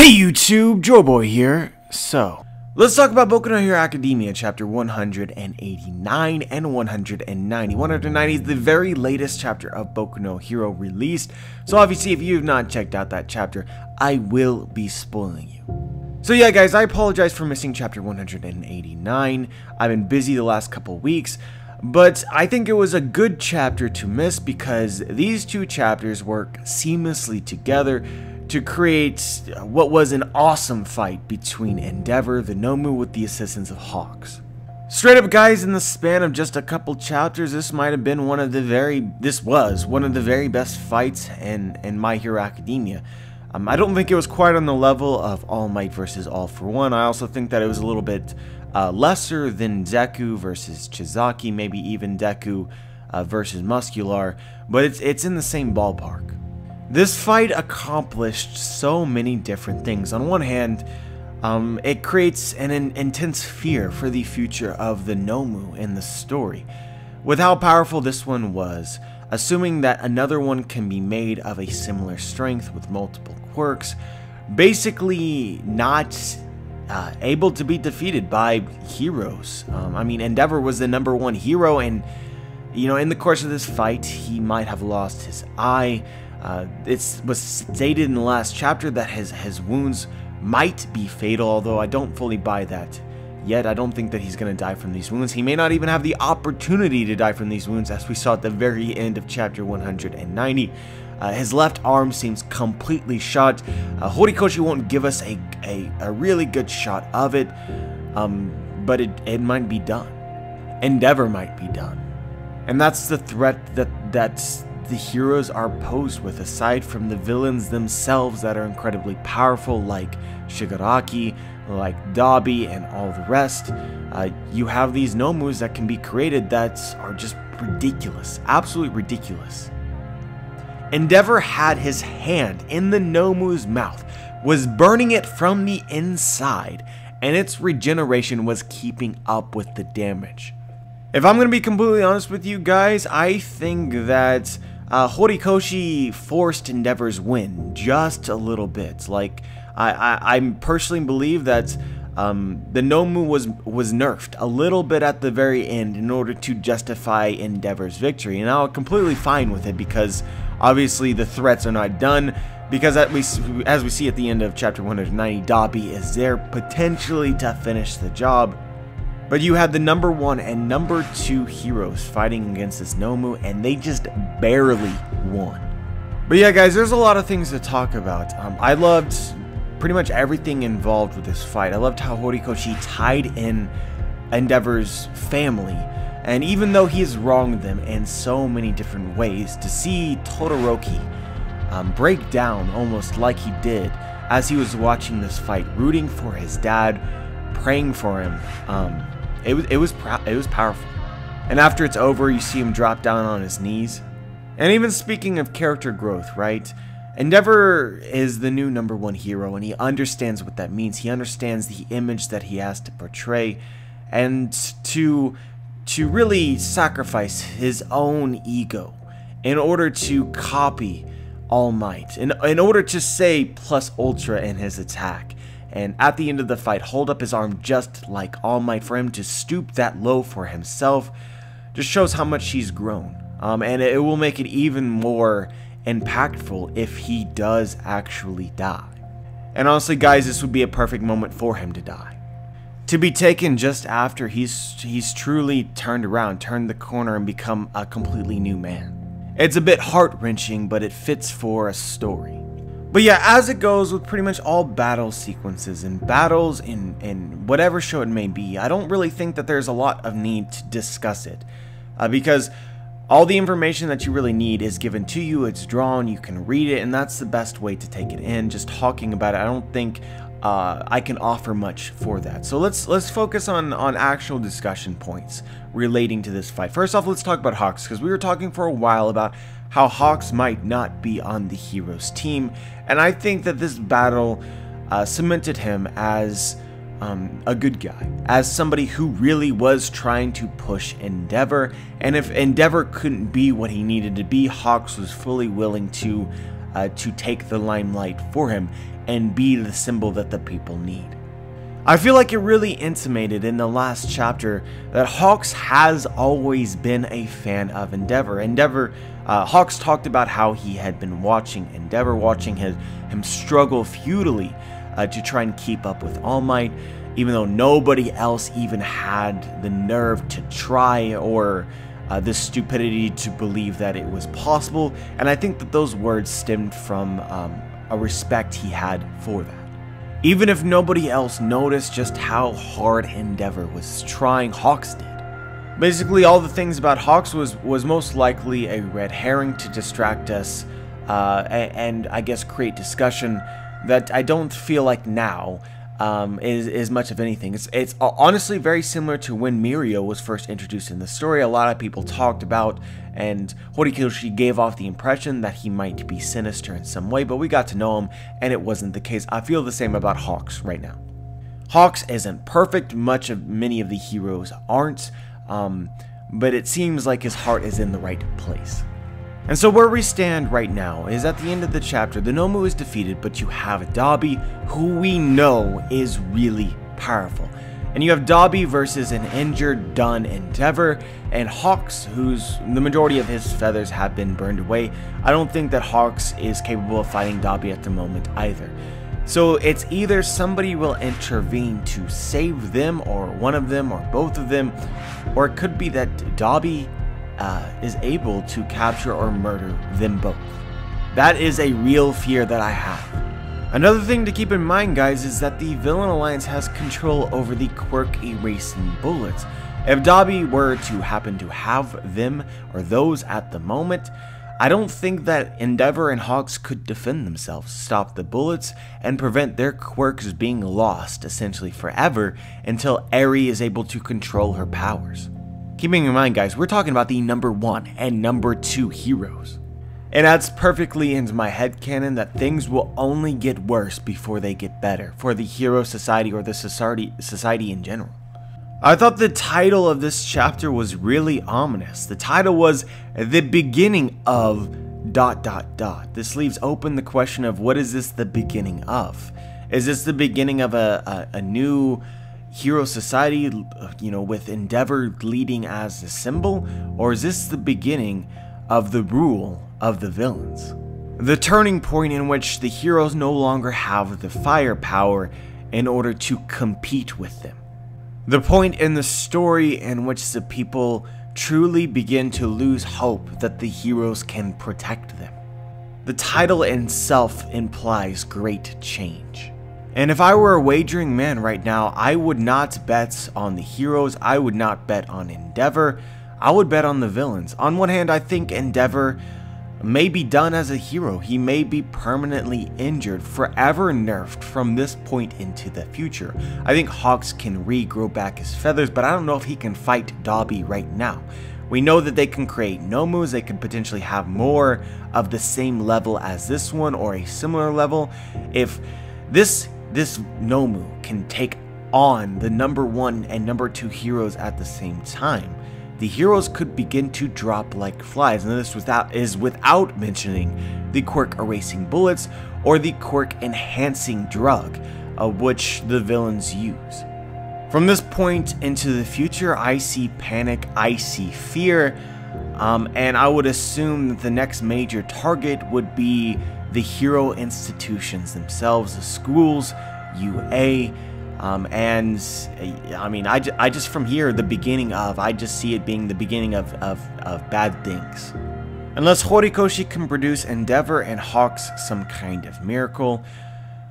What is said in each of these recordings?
Hey YouTube, Joeboy here. So, let's talk about Boku no Hero Academia chapter 189 and 190. 190 is the very latest chapter of Boku no Hero released. So obviously if you have not checked out that chapter, I will be spoiling you. So yeah guys, I apologize for missing chapter 189. I've been busy the last couple weeks, but I think it was a good chapter to miss because these two chapters work seamlessly together to create what was an awesome fight between Endeavor, the Nomu, with the assistance of Hawks. Straight up guys, in the span of just a couple chapters, this might have been one of the very best fights in My Hero Academia. I don't think it was quite on the level of All Might versus All For One. I also think that it was a little bit lesser than Deku versus Chizaki, maybe even Deku versus Muscular, but it's in the same ballpark. This fight accomplished so many different things. On one hand, it creates an intense fear for the future of the Nomu in the story. With how powerful this one was, assuming that another one can be made of a similar strength with multiple quirks, basically not able to be defeated by heroes. I mean, Endeavor was the #1 hero, and you know, in the course of this fight, he might have lost his eye. It was stated in the last chapter that his wounds might be fatal, although I don't fully buy that yet. I don't think that he's going to die from these wounds. He may not even have the opportunity to die from these wounds, as we saw at the very end of chapter 190. His left arm seems completely shot. Horikoshi won't give us a really good shot of it, but it might be done. Endeavor might be done. And that's the threat that's the heroes are posed with, aside from the villains themselves that are incredibly powerful, like Shigaraki, like Dabi, and all the rest. You have these Nomus that can be created that are just ridiculous, absolutely ridiculous. Endeavor had his hand in the Nomu's mouth, was burning it from the inside, and its regeneration was keeping up with the damage. If I'm going to be completely honest with you guys, I think that Horikoshi forced Endeavor's win just a little bit. Like, I personally believe that the Nomu was nerfed a little bit at the very end in order to justify Endeavor's victory, and I'm completely fine with it because obviously the threats are not done. Because as we see at the end of chapter 190, Dabi is there potentially to finish the job. But you had the #1 and #2 heroes fighting against this Nomu, and they just barely won. But yeah guys, there's a lot of things to talk about. I loved pretty much everything involved with this fight. I loved how Horikoshi tied in Endeavor's family, and even though he has wronged them in so many different ways, to see Todoroki break down almost like he did as he was watching this fight, rooting for his dad, praying for him, it was powerful. And after it's over, you see him drop down on his knees. And even speaking of character growth, right? Endeavor is the new #1 hero, and he understands what that means. He understands the image that he has to portray, and to really sacrifice his own ego in order to copy All Might, in order to say plus ultra in his attack. And at the end of the fight, hold up his arm just like All Might. For him to stoop that low for himself just shows how much he's grown. And it will make it even more impactful if he does actually die. And honestly guys, this would be a perfect moment for him to die. To be taken just after he's truly turned around, turned the corner, and become a completely new man. It's a bit heart-wrenching, but it fits for a story. But yeah, as it goes with pretty much all battle sequences and battles in whatever show it may be, I don't really think that there's a lot of need to discuss it. Because all the information that you really need is given to you, it's drawn, you can read it, and that's the best way to take it in. Just talking about it, I don't think I can offer much for that. So let's focus on actual discussion points relating to this fight. First off, let's talk about Hawks, because we were talking for a while about how Hawks might not be on the heroes team, and I think that this battle cemented him as a good guy, as somebody who really was trying to push Endeavor, and if Endeavor couldn't be what he needed to be, Hawks was fully willing to to take the limelight for him and be the symbol that the people need. I feel like it really intimated in the last chapter that Hawks has always been a fan of Endeavor. Hawks talked about how he had been watching Endeavor, watching him struggle futilely to try and keep up with All Might, even though nobody else even had the nerve to try or the stupidity to believe that it was possible. And I think that those words stemmed from a respect he had for that. Even if nobody else noticed just how hard Endeavor was trying, Hawks did. Basically, all the things about Hawks was most likely a red herring to distract us and I guess create discussion that I don't feel like now is much of anything. It's honestly very similar to when Mirio was first introduced in the story. A lot of people talked about, and Horikoshi gave off the impression that he might be sinister in some way, but we got to know him, and it wasn't the case. I feel the same about Hawks right now. Hawks isn't perfect, many of the heroes aren't, but it seems like his heart is in the right place. And so where we stand right now is at the end of the chapter. The Nomu is defeated, but you have Dabi, who we know is really powerful. And you have Dabi versus an injured, done Endeavor, and Hawks, the majority of his feathers have been burned away. I don't think that Hawks is capable of fighting Dabi at the moment either. So it's either somebody will intervene to save them, or one of them, or both of them, or it could be that Dabi is able to capture or murder them both. That is a real fear that I have. Another thing to keep in mind, guys, is that the Villain Alliance has control over the quirk erasing bullets. If Dabi were to happen to have them or those at the moment, I don't think that Endeavor and Hawks could defend themselves, stop the bullets, and prevent their quirks being lost essentially forever until Eri is able to control her powers. Keeping in mind, guys, we're talking about the number 1 and number 2 heroes. And that's perfectly into my headcanon that things will only get worse before they get better for the Hero Society or the society in general. I thought the title of this chapter was really ominous. The title was The Beginning of ... This leaves open the question of, what is this the beginning of? Is this the beginning of a new Hero Society, with Endeavor leading as the symbol? Or is this the beginning of the rule of the villains? The turning point in which the heroes no longer have the firepower in order to compete with them. The point in the story in which the people truly begin to lose hope that the heroes can protect them. The title itself implies great change. And if I were a wagering man right now, I would not bet on the heroes, I would not bet on Endeavor, I would bet on the villains. On one hand, I think Endeavor may be done as a hero. He may be permanently injured, forever nerfed from this point into the future. I think Hawks can regrow back his feathers, but I don't know if he can fight Dabi right now. We know that they can create Nomus, they can potentially have more of the same level as this one or a similar level. If this Nomu can take on the number 1 and number 2 heroes at the same time, the heroes could begin to drop like flies, and this is without mentioning the quirk erasing bullets or the quirk enhancing drug, which the villains use. From this point into the future, I see panic, I see fear, and I would assume that the next major target would be the hero institutions themselves, the schools, UA, and I mean, I just from here, I just see it being the beginning of bad things. Unless Horikoshi can produce Endeavor and Hawks some kind of miracle,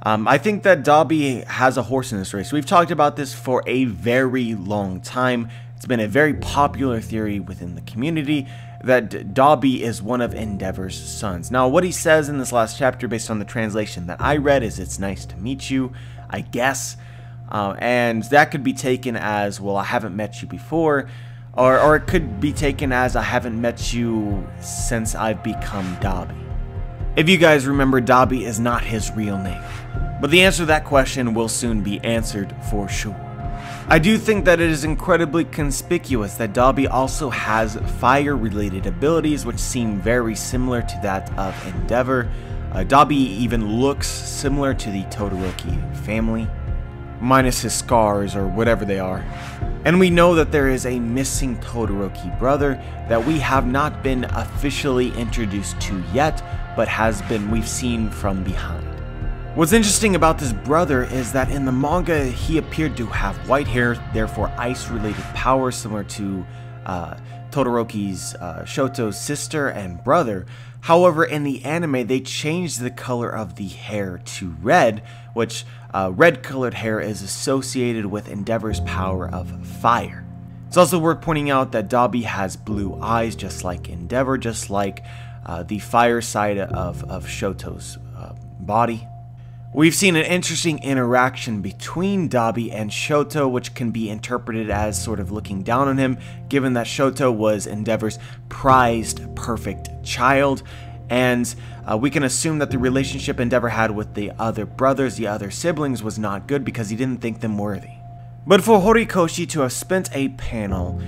I think that Dabi has a horse in this race. We've talked about this for a very long time. It's been a very popular theory within the community that Dabi is one of Endeavor's sons. Now, what he says in this last chapter, based on the translation that I read, is "It's nice to meet you," I guess. And that could be taken as, well, I haven't met you before, or it could be taken as, I haven't met you since I've become Dabi. If you guys remember, Dabi is not his real name, but the answer to that question will soon be answered for sure. I do think that it is incredibly conspicuous that Dabi also has fire-related abilities which seem very similar to that of Endeavor. Dabi even looks similar to the Todoroki family, minus his scars or whatever they are. And we know that there is a missing Todoroki brother that we have not been officially introduced to yet, but we've seen from behind. What's interesting about this brother is that in the manga he appeared to have white hair, therefore ice-related powers similar to Todoroki's Shoto's sister and brother. However, in the anime they changed the color of the hair to red, which red-colored hair is associated with Endeavor's power of fire. It's also worth pointing out that Dabi has blue eyes just like Endeavor, just like the fire side of Shoto's body. We've seen an interesting interaction between Dabi and Shoto, which can be interpreted as sort of looking down on him, given that Shoto was Endeavor's prized perfect child, and we can assume that the relationship Endeavor had with the other brothers, the other siblings, was not good because he didn't think them worthy. But for Horikoshi to have spent a panel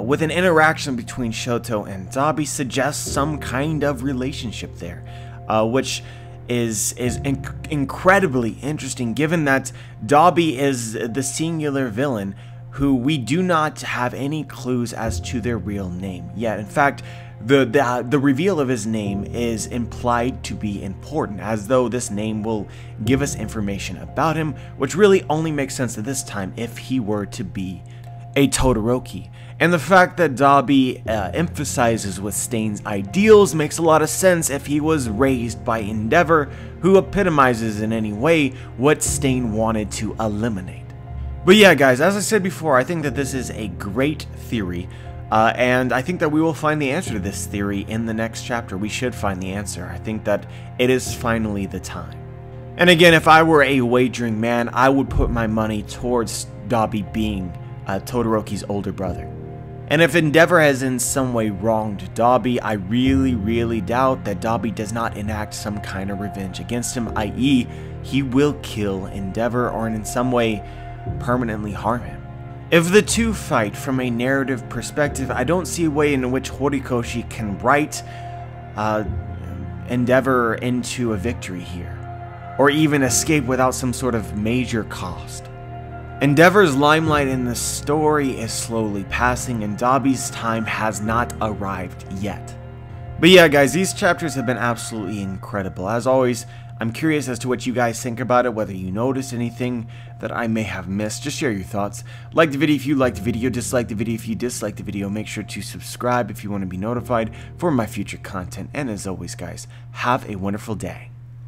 with an interaction between Shoto and Dabi suggests some kind of relationship there, which is incredibly interesting, given that Dabi is the singular villain who we do not have any clues as to their real name yet. In fact, the reveal of his name is implied to be important, as though this name will give us information about him, which really only makes sense at this time if he were to be a Todoroki. And the fact that Dabi emphasizes with Stain's ideals makes a lot of sense if he was raised by Endeavor, who epitomizes in any way what Stain wanted to eliminate. But yeah guys, as I said before, I think that this is a great theory, and I think that we will find the answer to this theory in the next chapter. We should find the answer. I think that it is finally the time. And again, if I were a wagering man, I would put my money towards Dabi being Todoroki's older brother. And if Endeavor has in some way wronged Dabi, I really doubt that Dabi does not enact some kind of revenge against him, i.e. he will kill Endeavor or in some way permanently harm him. If the two fight from a narrative perspective, I don't see a way in which Horikoshi can write Endeavor into a victory here, or even escape without some sort of major cost. Endeavor's limelight in the story is slowly passing, and Dabi's time has not arrived yet. But yeah guys, these chapters have been absolutely incredible. As always, I'm curious as to what you guys think about it, whether you noticed anything that I may have missed. Just share your thoughts. Like the video if you liked the video, dislike the video if you disliked the video. Make sure to subscribe if you want to be notified for my future content. And as always guys, have a wonderful day.